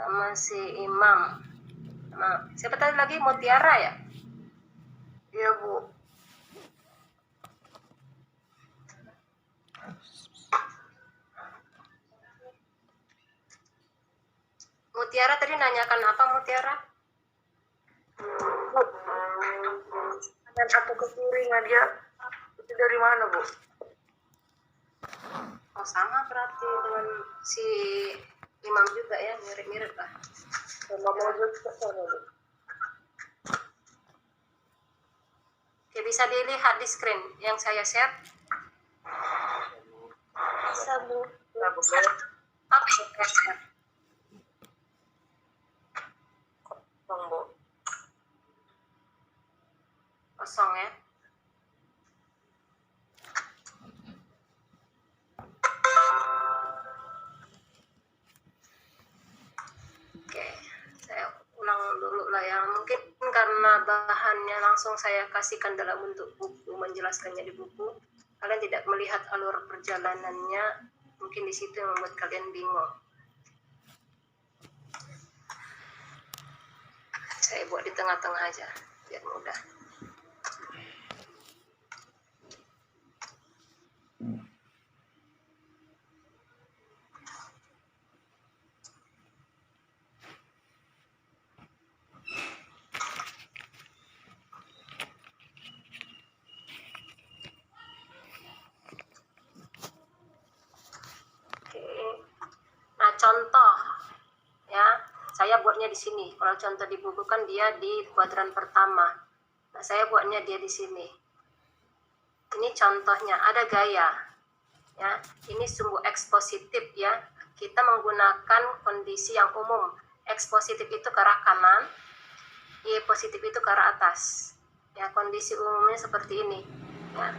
sama si Imam. Nah, siapa tadi lagi? Mutiara ya? Iya, Bu. Mutiara tadi nanyakan apa, Mutiara? Bu, dan aku ke piringnya dia itu dari mana, Bu? Oh, sama berarti dengan si Imam juga ya, mirip-mirip lah. Sama mobil juga sama, Bu. Oke, bisa dilihat di screen yang saya share. Bisa, Bu. Ya, Bu. Apa yang saya share? Kosong, Bu. Kosong ya. Oke, saya ulang dulu lah ya. Mungkin karena bahannya langsung saya kasihkan dalam bentuk buku, menjelaskannya di buku, kalian tidak melihat alur perjalanannya, mungkin di situ yang membuat kalian bingung. Saya buat di tengah-tengah aja, biar mudah. Nah, contoh ya, saya buatnya di sini. Kalau contoh di buku kan dia di kuadran pertama. Nah, saya buatnya dia di sini. Ini contohnya, ada gaya. Ya, ini sumbu X positif ya. Kita menggunakan kondisi yang umum. X positif itu ke arah kanan, Y positif itu ke arah atas. Ya, kondisi umumnya seperti ini. Ya.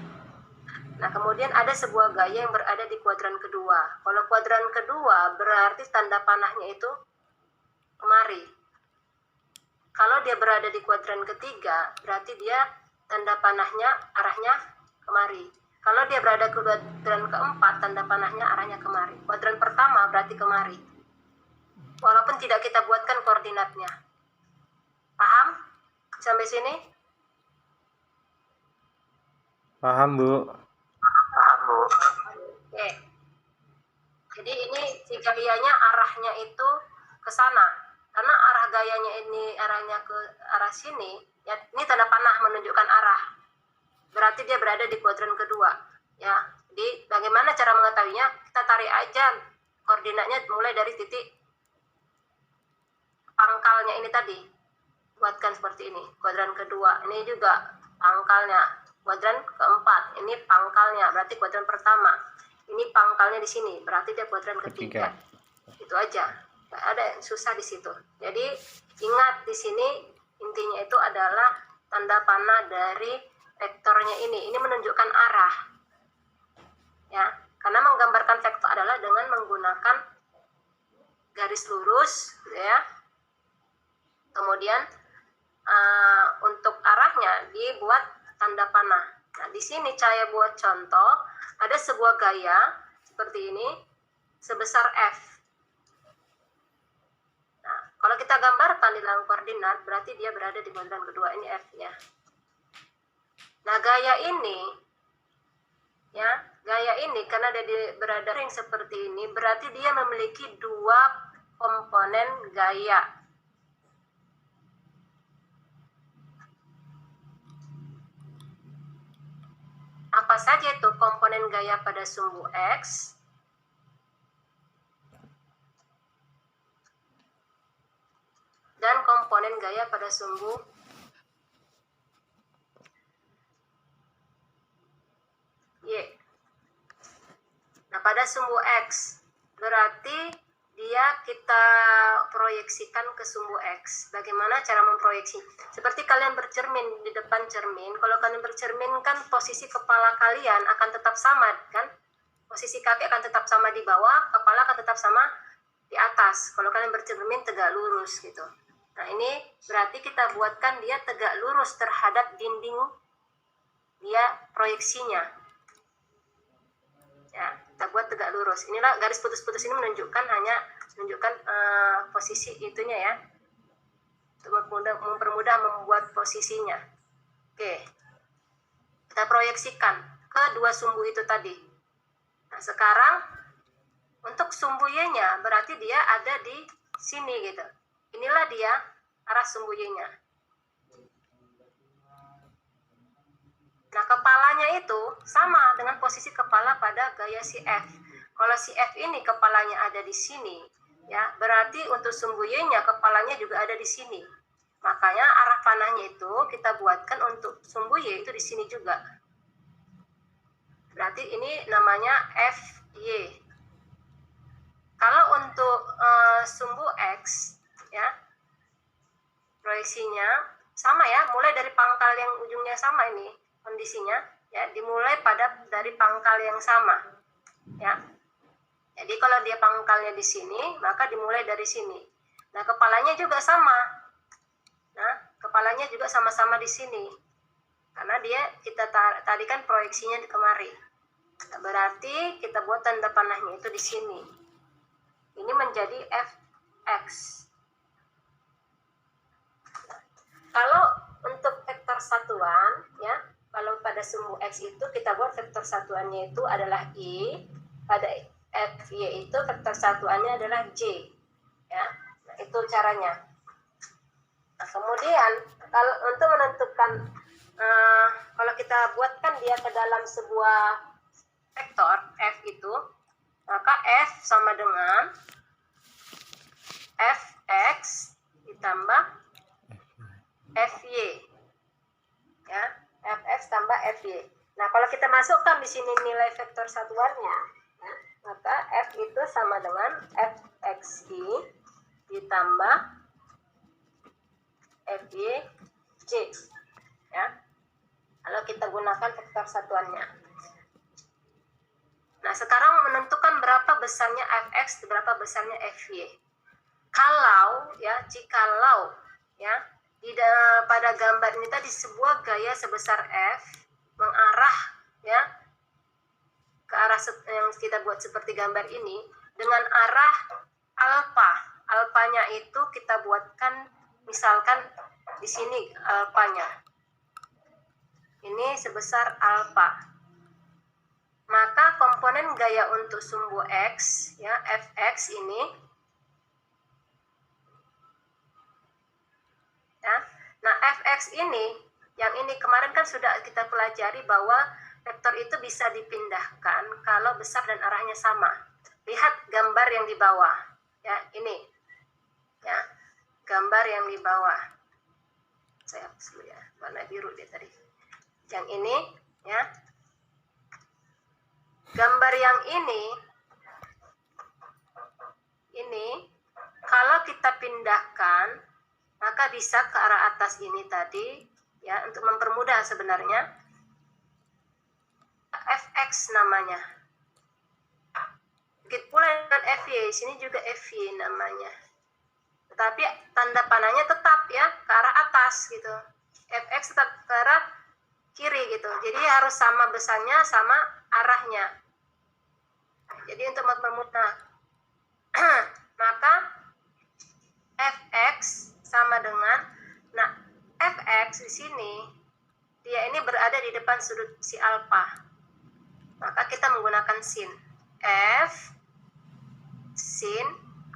Nah, kemudian ada sebuah gaya yang berada di kuadran kedua. Kalau kuadran kedua berarti tanda panahnya itu kemari. Kalau dia berada di kuadran ketiga, berarti dia tanda panahnya arahnya kemari. Kalau dia berada di kuadran keempat, tanda panahnya arahnya kemari. Kuadran pertama berarti kemari. Walaupun tidak kita buatkan koordinatnya. Paham? Sampai sini? Paham, Bu. Paham, Bu. Oke. Jadi ini si gayanya arahnya itu ke sana. Karena arah gayanya ini arahnya ke arah sini, ya ini tanda panah menunjukkan arah. Berarti dia berada di kuadran kedua, ya. Jadi bagaimana cara mengetahuinya? Kita tarik aja koordinatnya mulai dari titik pangkalnya ini tadi. Buatkan seperti ini, kuadran kedua. Ini juga pangkalnya. Kuadran keempat, ini pangkalnya, berarti kuadran pertama. Ini pangkalnya di sini, berarti dia kuadran ketiga. Itu aja. Nggak ada yang susah di situ. Jadi ingat di sini intinya itu adalah tanda panah dari vektornya ini. Ini menunjukkan arah. Ya, karena menggambarkan vektor adalah dengan menggunakan garis lurus, ya. Kemudian untuk arahnya dibuat tanda panah. Nah, di sini saya buat contoh, ada sebuah gaya seperti ini sebesar F. Nah, kalau kita gambarkan di dalam koordinat, berarti dia berada di kuadran kedua, ini F-nya. Nah, gaya ini, ya, gaya ini karena dia berada ring seperti ini, berarti dia memiliki dua komponen gaya. Apa saja itu komponen gaya pada sumbu X? Dan komponen gaya pada sumbu Y. Nah, pada sumbu X berarti dia kita proyeksikan ke sumbu X. Bagaimana cara memproyeksi? Seperti kalian bercermin di depan cermin, kalau kalian bercermin kan posisi kepala kalian akan tetap sama kan? Posisi kaki akan tetap sama di bawah, kepala akan tetap sama di atas. Kalau kalian bercermin tegak lurus gitu. Nah, ini berarti kita buatkan dia tegak lurus terhadap dinding dia proyeksinya. Ya, kita buat tegak lurus. Inilah garis putus-putus ini menunjukkan hanya menunjukkan posisi itunya ya, untuk mempermudah membuat posisinya. Oke, kita proyeksikan ke dua sumbu itu tadi. Nah, sekarang untuk sumbu Y-nya berarti dia ada di sini gitu. Inilah dia arah sumbu Y-nya. Nah, kepalanya itu sama dengan posisi kepala pada gaya si F. Kalau si F ini kepalanya ada di sini, ya, berarti untuk sumbu Y-nya kepalanya juga ada di sini. Makanya arah panahnya itu kita buatkan untuk sumbu Y itu di sini juga. Berarti ini namanya FY. Kalau untuk sumbu X, ya, proyeksinya sama ya, mulai dari pangkal yang ujungnya sama ini kondisinya, ya, dimulai dari pangkal yang sama, ya. Jadi kalau dia pangkalnya di sini, maka dimulai dari sini. Nah, kepalanya juga sama. Nah, kepalanya juga sama-sama di sini. Karena kita tadi kan proyeksinya di kemari. Nah, berarti kita buat tanda panahnya itu di sini. Ini menjadi Fx. Kalau untuk vektor satuan, ya, kalau pada sumbu X itu kita buat vektor satuannya itu adalah I, pada Fy itu vektor satuannya adalah J, ya. Nah, itu caranya. Nah, kemudian kalau untuk menentukan kalau kita buatkan dia ke dalam sebuah vektor F itu, maka F sama dengan Fx ditambah Fy, ya, Fx tambah Fy. Nah, kalau kita masukkan di sini nilai vektor satuannya, ya, maka F itu sama dengan Fxy ditambah Fyj, ya. Kalau kita gunakan vektor satuannya. Nah, sekarang menentukan berapa besarnya Fx, berapa besarnya Fy. Kalau, ya, jikalau, ya, pada gambar ini tadi sebuah gaya sebesar F mengarah, ya, ke arah yang kita buat seperti gambar ini dengan arah alfa. Alfanya itu kita buatkan misalkan di sini alfanya. Ini sebesar alfa. Maka komponen gaya untuk sumbu X, ya, Fx ini, ya. Nah, Fx ini, yang ini kemarin kan sudah kita pelajari bahwa vektor itu bisa dipindahkan kalau besar dan arahnya sama. Lihat gambar yang di bawah, ya, ini, ya, gambar yang di bawah. Saya hapus dulu ya, warna biru dia tadi. Yang ini, ya, gambar yang ini kalau kita pindahkan maka bisa ke arah atas ini tadi, ya, untuk mempermudah sebenarnya. Fx namanya. Begitu pula dengan Fy, sini juga Fy namanya. Tetapi tanda panahnya tetap, ya, ke arah atas gitu. Fx tetap ke arah kiri gitu. Jadi harus sama besarnya sama arahnya. Jadi untuk mempermudah maka Fx sama dengan, nah, Fx di sini dia ini berada di depan sudut si alfa. Maka kita menggunakan sin. F sin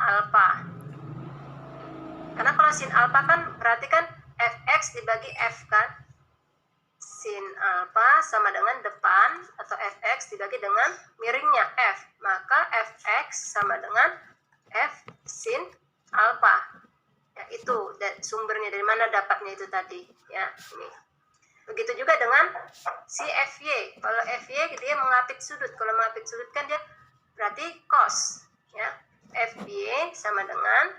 alfa. Karena kalau sin alfa kan berarti kan Fx dibagi F kan. Sin alfa sama dengan depan atau Fx dibagi dengan miringnya F. Maka Fx sama dengan F sin alfa. Ya, itu sumbernya dari mana dapatnya itu tadi, ya, ini. Begitu juga dengan si Fy. Kalau Fy dia mengapit sudut. Kalau mengapit sudut kan dia berarti cos, ya. Fy sama dengan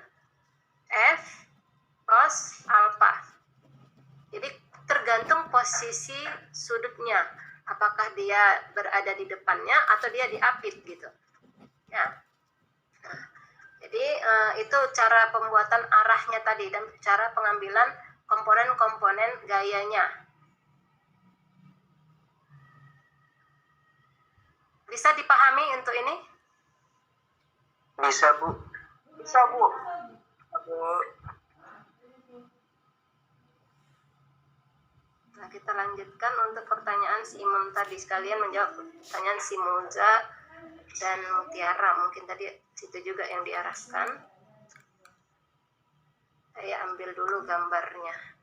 F cos alfa. Jadi tergantung posisi sudutnya. Apakah dia berada di depannya atau dia diapit gitu. Ya. Jadi itu cara pembuatan arahnya tadi dan cara pengambilan komponen-komponen gayanya. Bisa dipahami untuk ini? Bisa, Bu. Bisa, Bu. Nah, kita lanjutkan untuk pertanyaan si Imam tadi. Sekalian menjawab pertanyaan si Moza dan Mutiara. Mungkin tadi situ juga yang diarahkan. Saya ambil dulu gambarnya.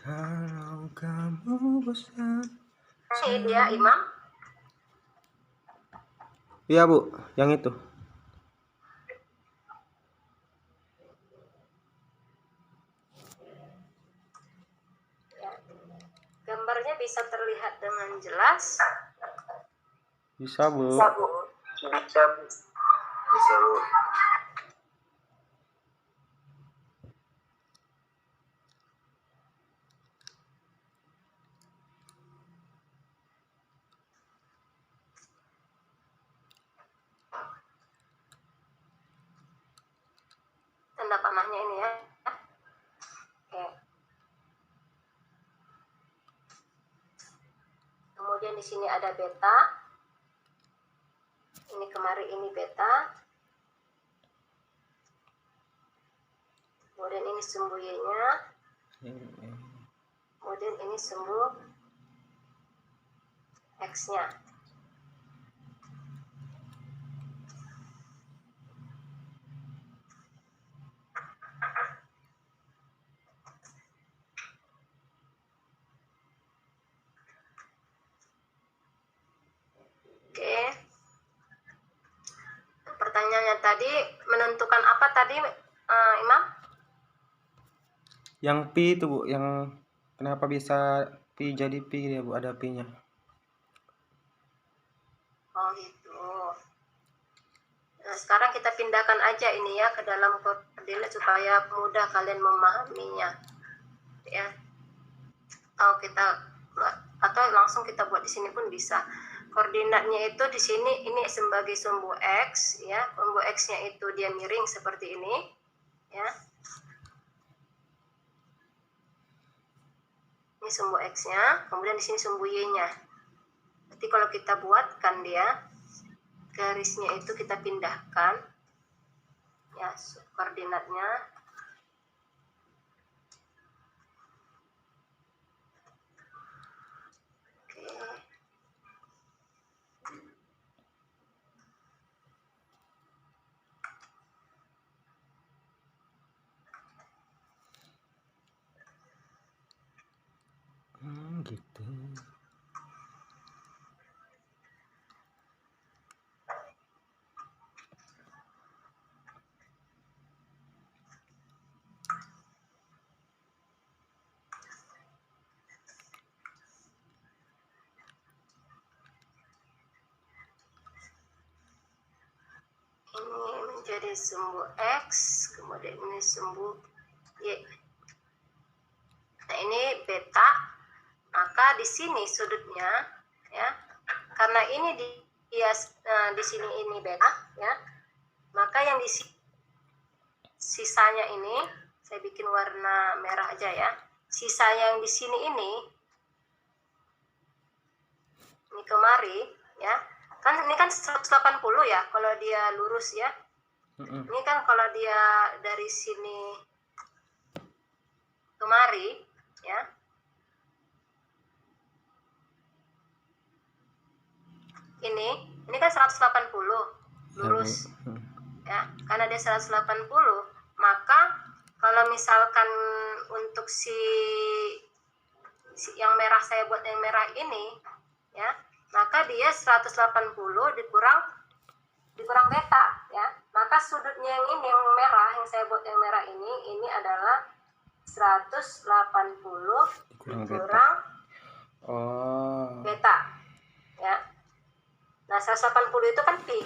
Kalau kamu bosan. Ini dia Imam. Iya Bu, yang itu. Ya. Gambarnya bisa terlihat dengan jelas. Bisa Bu. Bisa, Bu. Bisa, Bu. Bisa, Bu. Tanda panahnya ini ya. Oke. Kemudian di sini ada beta. Ini kemari ini beta. Kemudian ini sumbu Y-nya. Kemudian ini sumbu X-nya. Oke. Pertanyaannya tadi menentukan apa tadi Imam? Yang pi itu Bu, yang kenapa bisa pi jadi pi ya Bu, ada pi-nya. Oh gitu. Nah, sekarang kita pindahkan aja ini ya ke dalam koordinat supaya mudah kalian memahaminya. Ya. Atau langsung kita buat di sini pun bisa. Koordinatnya itu di sini ini sebagai sumbu X ya. Sumbu X-nya itu dia miring seperti ini ya. Ini sumbu X-nya, kemudian di sini sumbu Y-nya. Nanti kalau kita buatkan dia, garisnya itu kita pindahkan, ya, koordinatnya. Oke. Gitu. Ini menjadi sumbu X, kemudian ini sumbu Y. Nah, ini beta. Maka di sini sudutnya ya. Karena ini di sini ini beta ya. Maka yang di sisanya ini saya bikin warna merah aja ya. Sisa yang di sini ini kemari ya. Kan ini kan 180 ya kalau dia lurus ya. Ini kan kalau dia dari sini kemari ya. Ini kan 180 lurus ya. Karena dia 180, maka kalau misalkan untuk si yang merah, saya buat yang merah ini ya, maka dia 180 dikurang beta ya. Maka sudutnya yang ini yang merah, yang saya buat yang merah ini adalah 180 dikurang Oh. beta. Ya. Nah, 180 itu kan pi.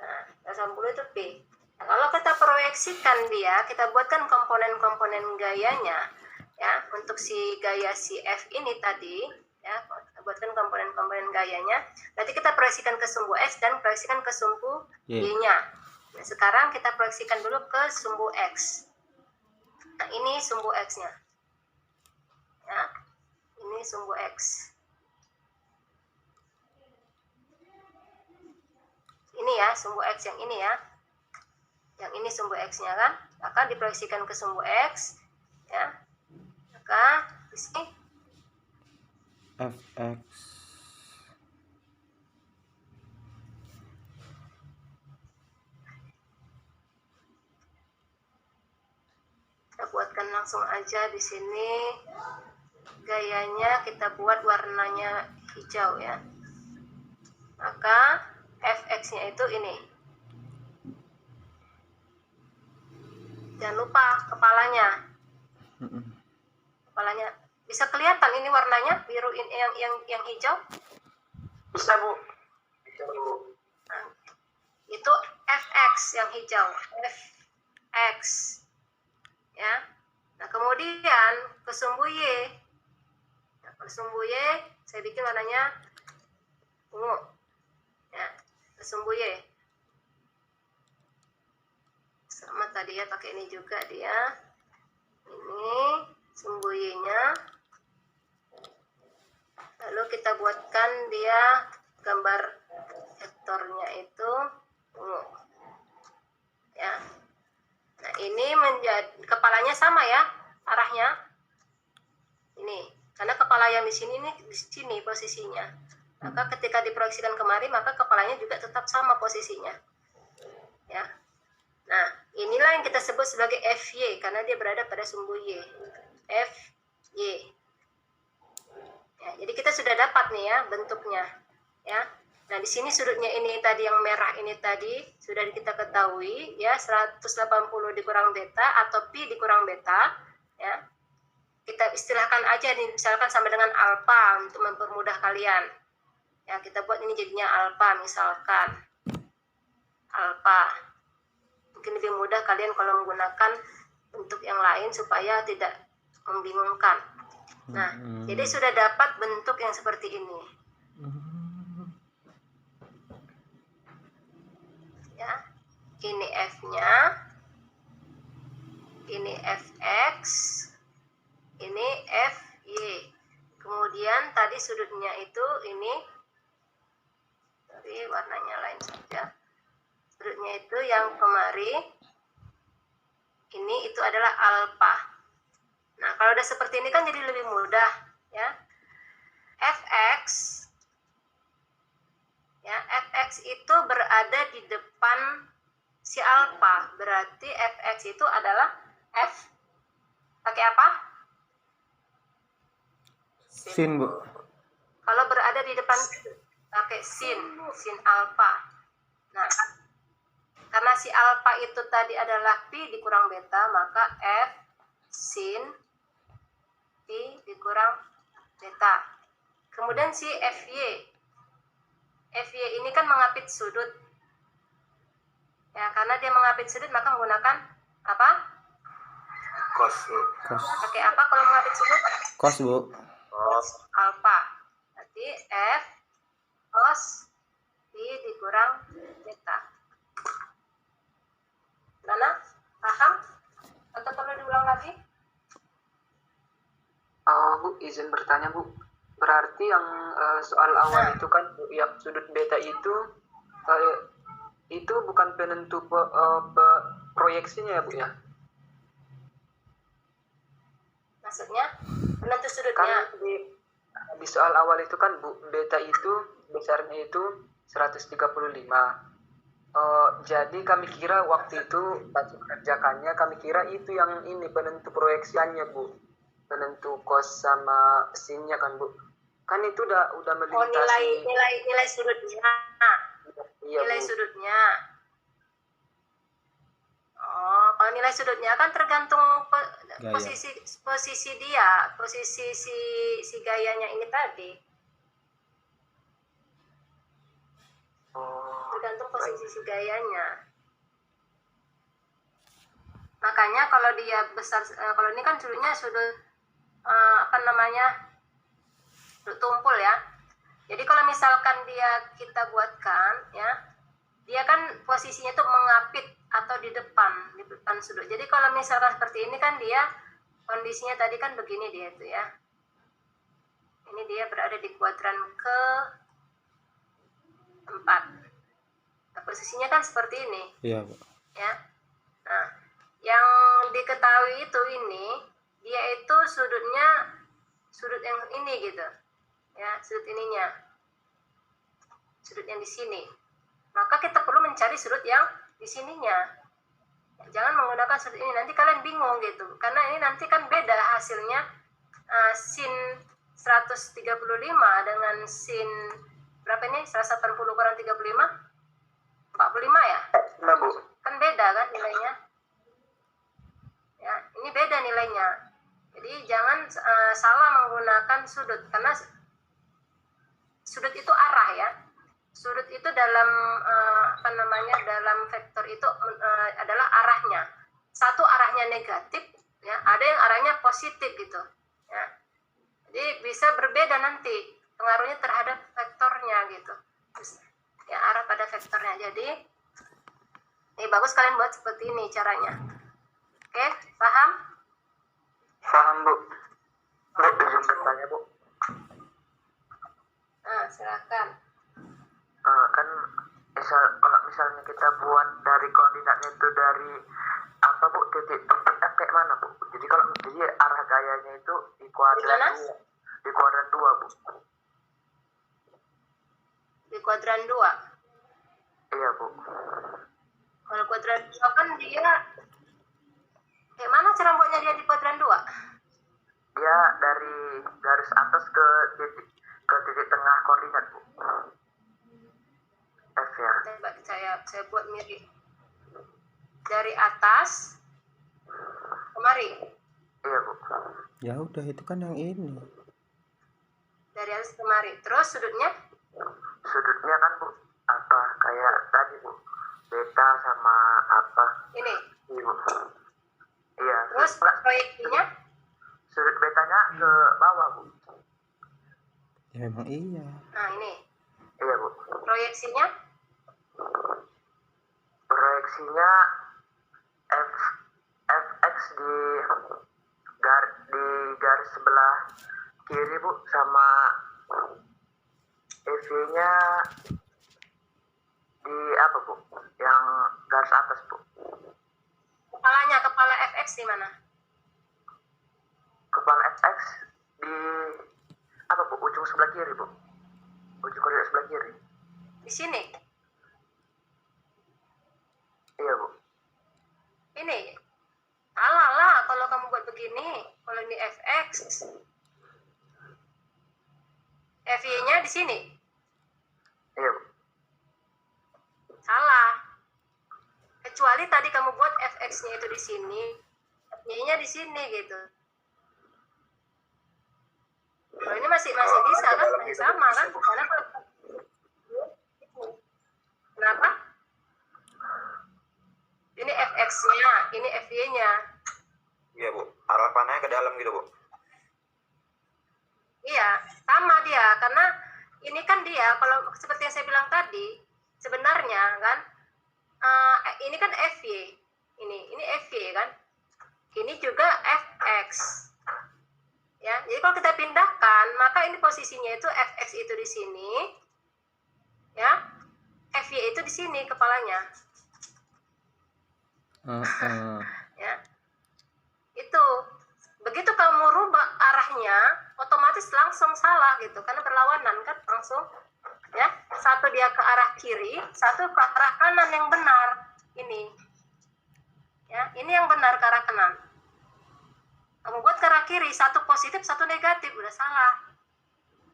Nah, 180 itu pi. Nah, kalau kita proyeksikan dia, kita buatkan komponen-komponen gayanya, ya, untuk si gaya si F ini tadi, ya, kita buatkan komponen-komponen gayanya. Nanti kita proyeksikan ke sumbu X dan proyeksikan ke sumbu Y-nya. Nah, sekarang kita proyeksikan dulu ke sumbu X. Nah, ini sumbu X-nya. Ya, ini sumbu X. Ini ya, sumbu X yang ini ya. Yang ini sumbu X-nya kan. Maka diproyeksikan ke sumbu X. Ya. Maka di sini fx kita buatkan langsung aja di sini. Gayanya kita buat warnanya hijau ya. Maka fx-nya itu ini. Jangan lupa kepalanya. Kepalanya bisa kelihatan ini warnanya biru ini yang hijau. Bisa, Bu. Nah, itu fx yang hijau. Fx ya. Nah, kemudian ke sumbu y. Nah, ke sumbu y saya bikin warnanya ungu. Ya, ke sumbu y. Sama tadi ya, pakai ini juga dia. Ini sumbu y-nya. Lalu kita buatkan dia gambar vektornya itu ungu. Ya. Nah, ini menjadi kepalanya sama ya arahnya. Ini, karena kepala yang di sini ini di sini posisinya. Maka ketika diproyeksikan kemari, maka kepalanya juga tetap sama posisinya. Ya. Nah, inilah yang kita sebut sebagai FY karena dia berada pada sumbu Y. FY. Ya, jadi kita sudah dapat nih ya bentuknya. Ya. Nah, di sini sudutnya ini tadi yang merah ini tadi sudah kita ketahui ya 180 dikurang beta atau pi dikurang beta ya. Kita istilahkan aja nih misalkan sama dengan alfa untuk mempermudah kalian. Ya, kita buat ini jadinya alfa misalkan. Alfa. Mungkin lebih mudah kalian kalau menggunakan bentuk yang lain supaya tidak membingungkan. Nah, jadi sudah dapat bentuk yang seperti ini. Ya, ini F-nya, ini Fx, ini Fy. Kemudian tadi sudutnya itu ini, tapi warnanya lain saja. Sudutnya itu yang kemari, ini itu adalah alfa. Nah, kalau udah seperti ini kan jadi lebih mudah, ya. Fx, ya, Fx itu berada di depan si alfa, berarti Fx itu adalah F pakai apa? sin, Bu. Kalau berada di depan pakai sin alfa. Nah, karena si alfa itu tadi adalah pi dikurang beta, maka F sin pi dikurang beta. Kemudian si Fy. Fy ini kan mengapit sudut. Ya, karena dia mengapit sudut maka menggunakan apa? Cos. Pakai apa kalau mengapit sudut? Cos, Bu. Alfa. Berarti F cos pi dikurang beta. Mana? Paham? Atau perlu diulang lagi? Bu, izin bertanya, Bu. Berarti yang soal awal itu kan, Bu, yang sudut beta itu bukan penentu proyeksinya ya, Bu ya? Maksudnya penentu Kan sudutnya. di soal awal itu kan, Bu, beta itu besarnya itu 135. Jadi kami kira waktu itu pas mengerjakannya kami kira itu yang ini penentu proyeksiannya, Bu. Penentu cos sama sinnya kan, Bu. Kan itu udah melintasi Nilai sudutnya. Iya, Nilai Bu. sudutnya. Oh, kalau nilai sudutnya kan tergantung Gaya. posisi dia, posisi si gayanya ini tadi. Oh, Tergantung posisi si gayanya. Makanya kalau dia besar, kalau ini kan sudutnya sudut sudut tumpul ya. Jadi kalau misalkan kita buatkan ya, dia kan posisinya tuh mengapit atau di depan sudut. Jadi kalau misalkan seperti ini kan dia kondisinya tadi kan begini dia tuh ya. Ini dia berada di kuadran ke-4. Nah, posisinya kan seperti ini. Iya, Bu. Ya. Nah, yang diketahui itu ini dia itu sudutnya sudut yang ini gitu. Ya, sudut ininya. Sudut yang di sini. Maka kita perlu mencari sudut yang di sininya. Jangan menggunakan sudut ini, nanti kalian bingung gitu. Karena ini nanti kan beda hasilnya sin 135 dengan sin berapa ini? 180 kurang 35? 45 ya? nah Bu. Kan beda kan nilainya. Ya, ini beda nilainya. Jadi jangan salah menggunakan sudut, karena sudut itu arah ya. Sudut itu dalam dalam vektor itu adalah arahnya. Satu arahnya negatif, ya. Ada yang arahnya positif gitu, ya. Jadi bisa berbeda nanti pengaruhnya terhadap vektornya gitu. Ya, arah pada vektornya. Jadi ini bagus kalian buat seperti ini caranya. Oke, paham? Paham Bu. Bu, izin bertanya Bu. Nah, silakan. Kan kalau misalnya kita buat dari koordinatnya itu dari apa Bu, titik topiknya kayak mana Bu? Jadi kalau jadi arah gayanya itu di kuadran 2. Di kuadran 2 Bu. Di kuadran 2. Iya Bu. Kalau kuadran 2 kan dia kayak mana cara buatnya dia di kuadran 2? Dia dari garis atas ke titik tengah koordinat Bu. F ya. Coba saya buat mirip. Dari atas kemari. Iya Bu. Ya udah, itu kan yang ini. Dari atas kemari. Terus sudutnya? Sudutnya kan Bu apa kayak tadi Bu, beta sama apa Ini. Bu. Iya. Terus proyeksinya? Sudut betanya ke bawah Bu. Ya memang iya. Nah, ini. Iya Bu. Proyeksinya? Proyeksinya fx di garis sebelah kiri Bu, sama EV-nya di apa Bu? Yang garis atas Bu. Kepala fx di mana? Kepala fx di apa Bu? Ujung sebelah kiri Bu. Ujung koordinat sebelah kiri. Di sini. Iya Bu. Ini. Alah kalau kamu buat begini. Kalau ini fx. FY-nya di sini. Iya Bu. Salah. Kecuali tadi kamu buat fx-nya itu di sini, y-nya di sini gitu. Kalau ini masih bisa kan, masih sama kan? Karena kenapa? Ini fx-nya, ini fy-nya. Iya Bu, arah panahnya ke dalam gitu Bu. Iya, sama dia. Karena ini kan dia, kalau seperti yang saya bilang tadi, sebenarnya kan, ini kan fy, ini fy kan, ini juga fx. Ya, jadi kalau kita pindahkan, maka ini posisinya itu fx itu di sini, ya, fy itu di sini kepalanya. Ya, itu begitu kamu rubah arahnya, otomatis langsung salah gitu, karena berlawanan kan langsung. Ya, satu dia ke arah kiri, satu ke arah kanan yang benar. Ini, ya, ini yang benar ke arah kanan. Kamu buat ke arah kiri, satu positif, satu negatif, udah salah.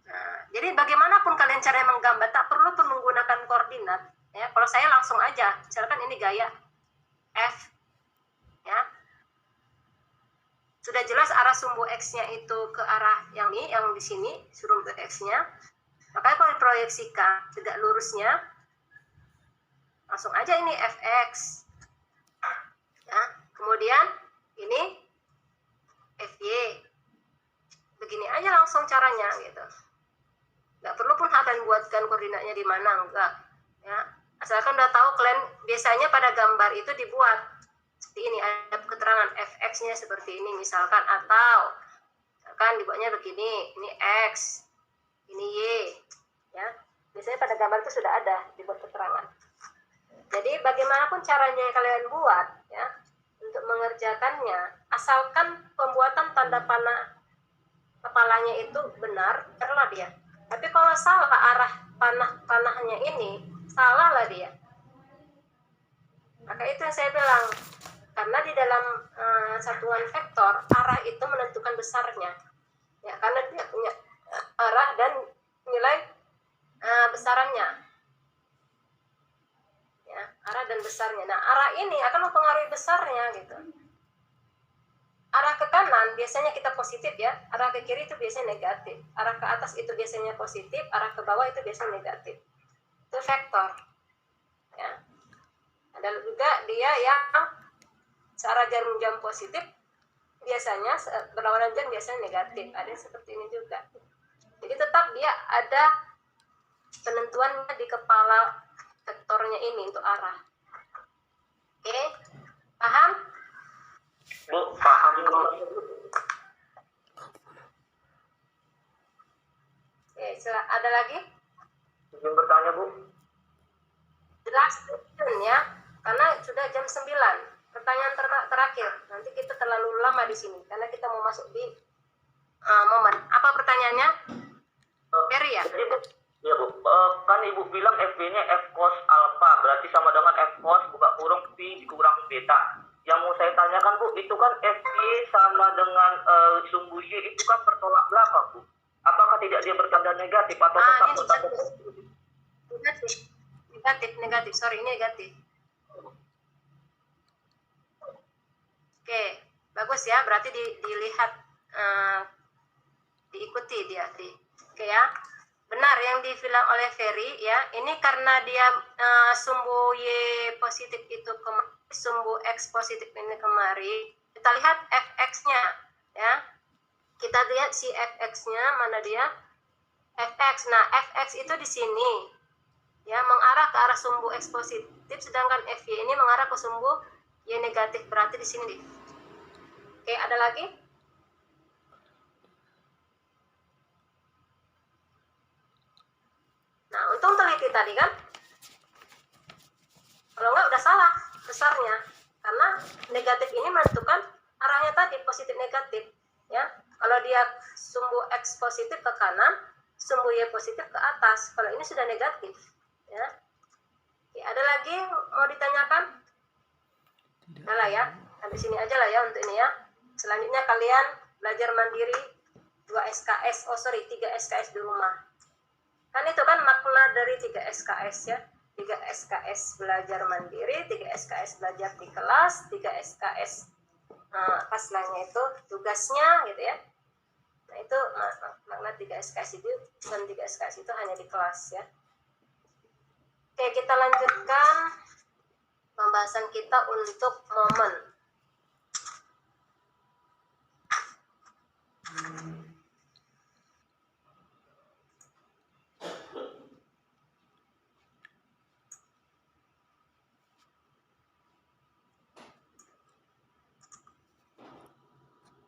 Nah, jadi bagaimanapun kalian cara menggambar, tak perlu menggunakan koordinat. Ya, kalau saya langsung aja, misalkan ini gaya F, ya, sudah jelas arah sumbu X-nya itu ke arah yang di sini, sumbu X-nya. Makanya kalau diproyeksikan tegak lurusnya, langsung aja ini Fx. Ya, kemudian ini Fy. Begini aja langsung caranya gitu. Nggak perlu pun kalian buatkan koordinatnya di mana, enggak. Ya, asalkan udah tahu kalian biasanya pada gambar itu dibuat seperti ini, ada keterangan Fx-nya seperti ini misalkan, atau misalkan dibuatnya begini, ini X, ini Y, ya. Biasanya pada gambar itu sudah ada dibuat keterangan. Jadi bagaimanapun caranya yang kalian buat, ya, untuk mengerjakannya, asalkan pembuatan tanda panah kepalanya itu benar, terlah dia. Tapi kalau salah arah panahnya ini, salah lah dia. Maka itu yang saya bilang, karena di dalam satuan vektor, arah itu menentukan besarnya. Ya, karena dia punya arah dan nilai besarannya. Ya, arah dan besarnya. Nah, arah ini akan mempengaruhi besarnya gitu. Arah ke kanan biasanya kita positif ya, arah ke kiri itu biasanya negatif. Arah ke atas itu biasanya positif, arah ke bawah itu biasanya negatif. Itu vektor. Ya. Ada juga dia yang searah jarum jam positif, biasanya berlawanan jam biasanya negatif. Ada yang seperti ini juga. Jadi tetap dia ada penentuannya di kepala vektornya ini untuk arah. Oke, paham? Bu, paham Bu. Oke, ada lagi? Izin bertanya Bu. Jelas ya, karena sudah jam 9. Pertanyaan terakhir, nanti kita terlalu lama di sini karena kita mau masuk di momen. Apa pertanyaannya? Ferry ya? Iya Bu, kan Ibu bilang FB-nya F cos alpha, berarti sama dengan F cos buka kurung Pi dikurang beta. Yang mau saya tanyakan Bu, itu kan FY sama dengan sumbu Y itu kan bertolak belakang Bu. Apakah tidak dia bertanda negatif atau tetap bertanda positif? Negatif, sorry, ini negatif. Oke, bagus ya, berarti dilihat, diikuti dia. Oke ya, benar yang dibilang oleh Ferry ya, ini karena dia sumbu Y positif itu sumbu X positif ini kemari, kita lihat Fx-nya ya, kita lihat si Fx-nya mana dia, Fx. Nah, Fx itu di sini ya, mengarah ke arah sumbu X positif, sedangkan Fy ini mengarah ke sumbu Y negatif, berarti di sini. Oke, ada lagi? Nah, untung teliti tadi kan, kalau enggak udah salah besarnya, karena negatif ini menentukan arahnya tadi positif negatif ya. Kalau dia sumbu X positif ke kanan, sumbu Y positif ke atas. Kalau ini sudah negatif ya. Oke, ada lagi mau ditanyakan? Nah lah ya, sampai sini aja lah ya untuk ini ya. Selanjutnya kalian belajar mandiri 3 SKS di rumah. Kan itu kan makna dari 3 SKS ya. 3 SKS belajar mandiri, 3 SKS belajar di kelas, 3 SKS pas lainnya itu tugasnya gitu ya. Nah itu makna 3 SKS itu, dan 3 SKS itu hanya di kelas ya. Oke, kita lanjutkan pembahasan kita untuk momen.